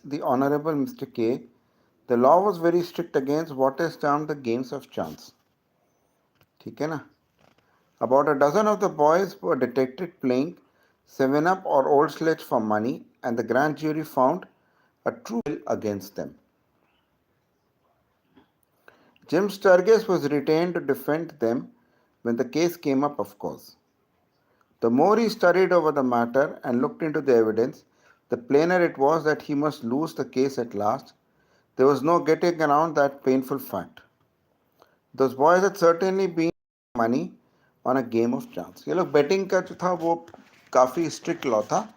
the Honorable Mr. K, the law was very strict against what is termed the games of chance. ठीक है ना? About a dozen of the boys were detected playing 7-Up or Old Sledge for money, and the grand jury found a true bill against them. Jim Sturgis was retained to defend them when the case came up, of course. The more he studied over the matter and looked into the evidence, the plainer it was that he must lose the case at last. There was no getting around that painful fact. Those boys had certainly been money on a game of chance. ये लोग betting का जो था वो काफ़ी strict law था.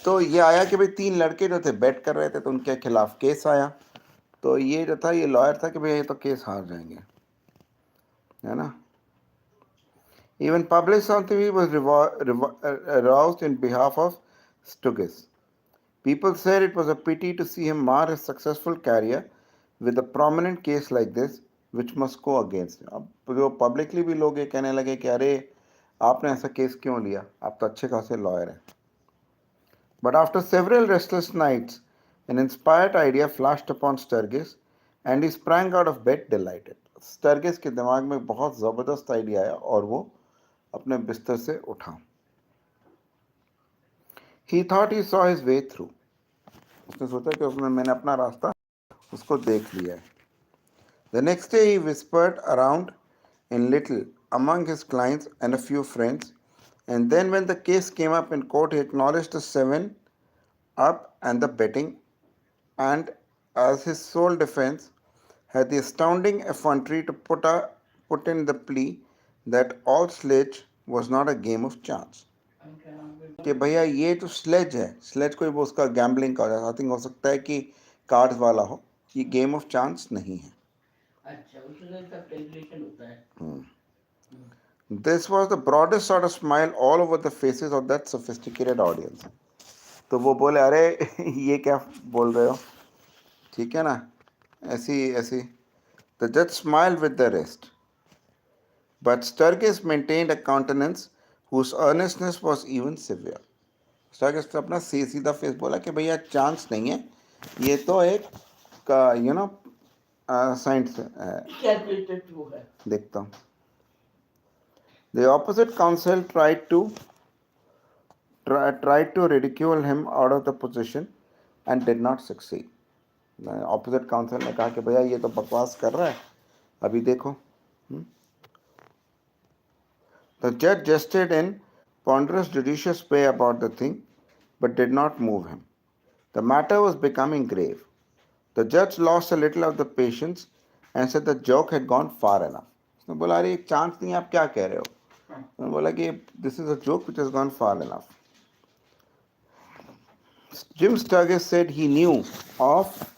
तो ये आया कि भाई 3 लड़के जो थे bet कर रहे थे तो उनके खिलाफ केस आया. तो ये जो था ये लॉयर था कि भाई ये तो केस हार जाएंगे, है ना? Even public sympathy was aroused in behalf of Sturgis. People said it was a pity to see him mar his successful career with a prominent case like this, which must go against him. अब जो publicly भी लोग ये कहने लगे कि अरे आपने ऐसा केस क्यों लिया, आप तो अच्छे खासे लॉयर हैं. But after several restless nights, an inspired idea flashed upon Sturgis, and he sprang out of bed delighted. Sturgis के दिमाग में बहुत ज़बरदस्त आइडिया आया और वो अपने बिस्तर से उठा. He thought he saw his way through. उसने सोचा कि मैंने अपना रास्ता उसको देख लिया है. The next day he whispered around in little among his clients and a few friends, and then when the case came up in court, he acknowledged the 7-Up and the betting, and as his sole defense had the astounding effrontery to put in the plea that all sledge was not a game of chance. कि भैया ये जो sledge है, sledge कोई वो उसका gambling का I think हो सकता है कि कार्ड्स वाला हो, ये गेम ऑफ चांस नहीं है. अच्छा, उसमें सब कैलकुलेशन होता है. This was the broadest sort of smile all over the faces of that sophisticated audience. तो वो बोले अरे ये क्या बोल रहे हो, ठीक है ना, ऐसी ऐसी. The judge smiled with the rest. But Sturgis maintained a countenance whose earnestness was even severe. Sturgis ने अपना सीधा फेस बोला कि भैया चांस नहीं है, ये तो एक साइंस है. देखता हूँ. The opposite counsel tried to ridicule him out of the position and did not succeed. Opposite counsel ने कहा कि भैया ये तो बकवास कर रहा है, अभी देखो. The judge gestured in ponderous judicious way about the thing, but did not move him. The matter was becoming grave. The judge lost a little of the patience and said the joke had gone far enough. उसने बोला अरे एक chance नहीं, आप क्या कह रहे हो? उन्होंने बोला कि this is a joke which has gone far enough. Jim Sturgis said he knew of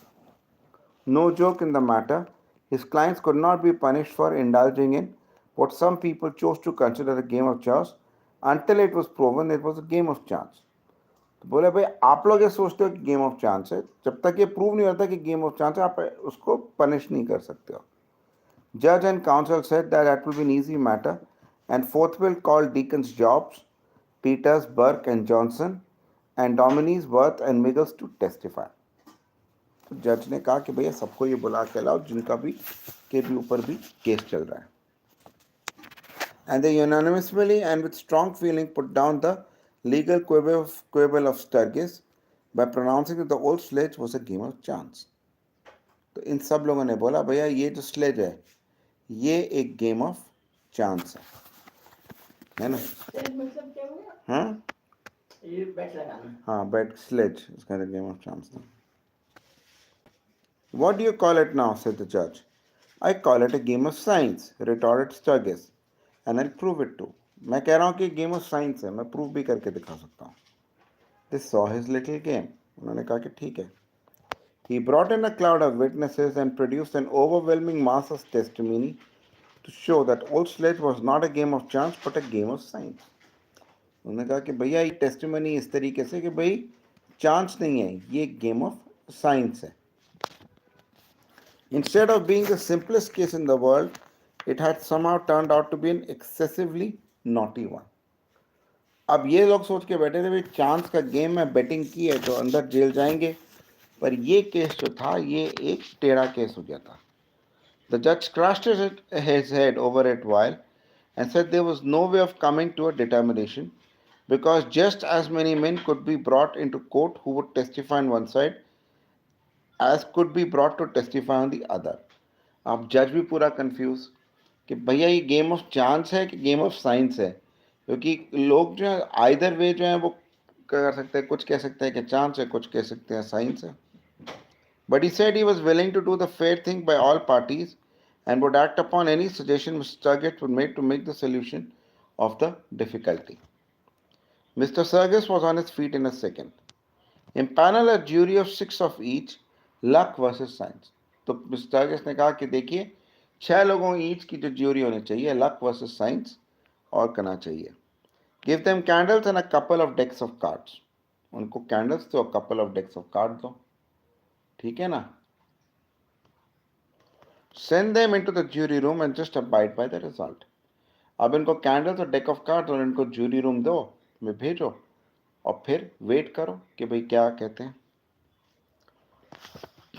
no joke in the matter. His clients could not be punished for indulging in what some people chose to consider a game of chance until it was proven it was a game of chance. तो बोले भाई आप लोग ये सोचते हो कि game of chance है, जब तक ये प्रूव नहीं होता कि गेम ऑफ चांस है आप उसको पनिश नहीं कर सकते हो. Judge and counsel said that will be an easy matter, and forthwith called Deacons Jobs, Peters, Burke and Johnson, and Dominies Worth and Miggles to testify. तो जज ने कहा कि भैया सबको ये बुला के लाओ जिनका भी के भी ऊपर भी केस चल रहा है. And they unanimously and with strong feeling put down the legal quibble of Sturgis by pronouncing that the old sledge was a game of chance. तो इन सब लोगों ने बोला भैया ये जो स्लेज है ये एक गेम ऑफ चांस है ना. मतलब क्या हुआ? हाँ ये बैट लगाना. हाँ बैट स्लेज उसका गेम ऑफ चांस था. What do you call it now? Said the judge. I call it a game of science, retorted Sturgis, and I'll prove it too. मैं कह रहा हूँ कि गेम ऑफ साइंस है, मैं prove भी करके दिखा सकता हूँ. They saw his little game. उन्होंने कहा कि ठीक है. He brought in a cloud of witnesses and produced an overwhelming mass of testimony to show that old sledge was not a game of chance but a game of science. उन्होंने कहा कि भैया ये टेस्टिमनी इस तरीके से कि भाई चांस नहीं है, ये गेम ऑफ साइंस है. Instead of being the simplest case in the world, it had somehow turned out to be an excessively naughty one. अब ये लोग सोच के बैठे थे भाई चांस का गेम है, बेटिंग की है तो अंदर जेल जाएंगे, पर ये केस जो था ये एक टेढ़ा केस हो गया था. The judge scratched his head over it while and said there was no way of coming to a determination because just as many men could be brought into court who would testify on one side as could be brought to testify on the other. अब जज भी पूरा confuse कि भैया ये game of chance है कि game of science है, क्योंकि लोग जो है आइदर वे जो है वो कर सकते हैं, कुछ कह सकते हैं कि चांस है, कुछ कह सकते हैं साइंस है. But he said he was willing to do the fair thing by all parties and would act upon any suggestion Mr. Sturgis would make to make the solution of the difficulty. Mr. Sturgis was on his feet in a second. Impanel a jury of 6 of each, luck versus science. तो mister Sturgis ने कहा कि देखिए 6 लोगों each की जो jury होनी चाहिए, लक वर्सेस साइंस और करना चाहिए. Give them candles and a couple of decks of cards. उनको कैंडल्स दो, couple of decks of card दो, ठीक है ना. Send them into the jury room and just abide by the result. अब इनको कैंडल्स और डेक ऑफ कार्ड्स और इनको ज्यूरी रूम दो में भेजो और फिर वेट करो कि भाई क्या कहते हैं.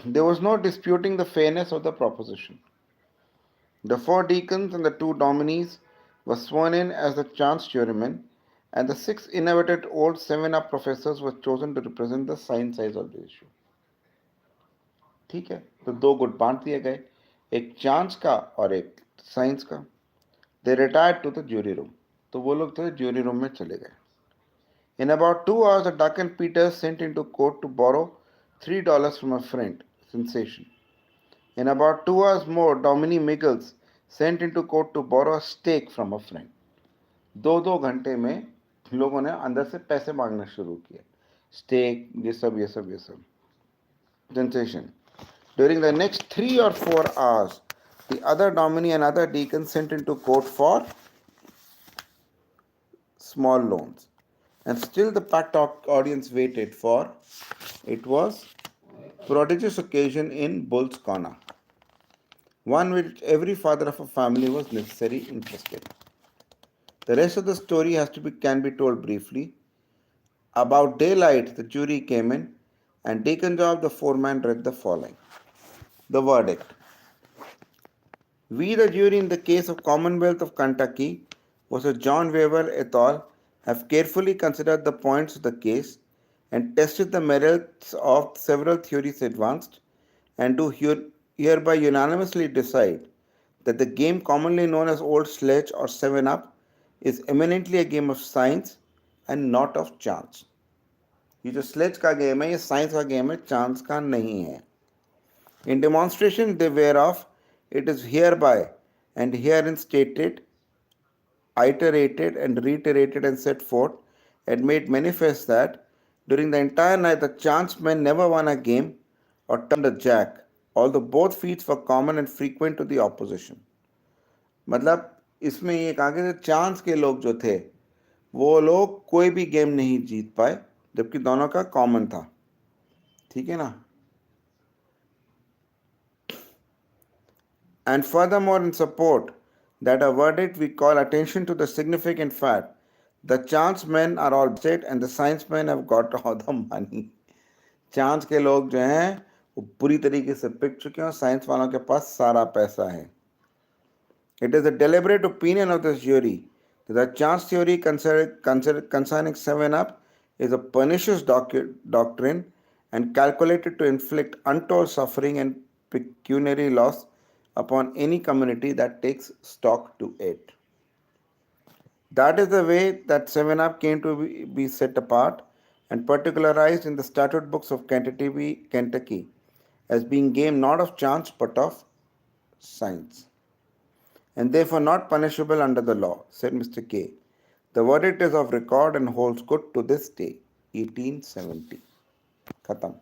There was no disputing the fairness of the proposition. The 4 deacons and the 2 dominies were sworn in as the chance jurymen, and the 6 innovated old 7-up professors were chosen to represent the science side of the issue. ठीक है, तो 2 गुट बांट दिए गए, एक chance का और एक साइंस का. They retired to the jury room. तो वो लोग तो jury room में चले गए. In about 2 hours, the Duck and Peters sent into court to borrow $3 from a friend. Sensation. In about 2 hours more, Dominic Miggles sent into court to borrow a steak from a friend. 2 घंटे में लोगों ने अंदर से पैसे मांगना शुरू किए. स्टेक, ये सब. Sensation. During the next 3 or 4 hours, the other dominie and other deacons sent into court for small loans. And still the packed audience waited for. It was prodigious occasion in Bull's Corner, one which every father of a family was necessarily interested. The rest of the story can be told briefly. About daylight, the jury came in, and Deacon Job, the foreman, read the following. The verdict. We, the jury in the case of Commonwealth of Kentucky versus John Weaver et al., have carefully considered the points of the case and tested the merits of several theories advanced, and do hereby unanimously decide that the game commonly known as Old Sledge or 7-Up is eminently a game of science and not of chance. ये जो sledge का game है ये science का game है, chance का नहीं है. In demonstration thereof, it is hereby and herein stated, iterated and reiterated and set forth and made manifest that during the entire night the chance men never won a game or turned a jack, although both feats were common and frequent to the opposition. मतलब इसमें ये कहा कि chance के लोग जो थे वो लोग कोई भी गेम नहीं जीत पाए, जबकि दोनों का कॉमन था. ठीक है ना. And furthermore, in support that a verdict, we call attention to the significant fact the chance men are all state and the science men have got all the money. Chance के लोग जो हैं वो पूरी तरीके से पिक चुके हैं, साइंस वालों के पास सारा पैसा है. It is a deliberate opinion of this jury that the chance theory concerning 7-Up is a pernicious doctrine and calculated to inflict untold suffering and pecuniary loss upon any community that takes stock to it. That is the way that 7-Up came to be set apart and particularized in the statute books of Kentucky as being game not of chance but of science, and therefore not punishable under the law, said Mr. K. The verdict is of record and holds good to this day, 1870. Khatam.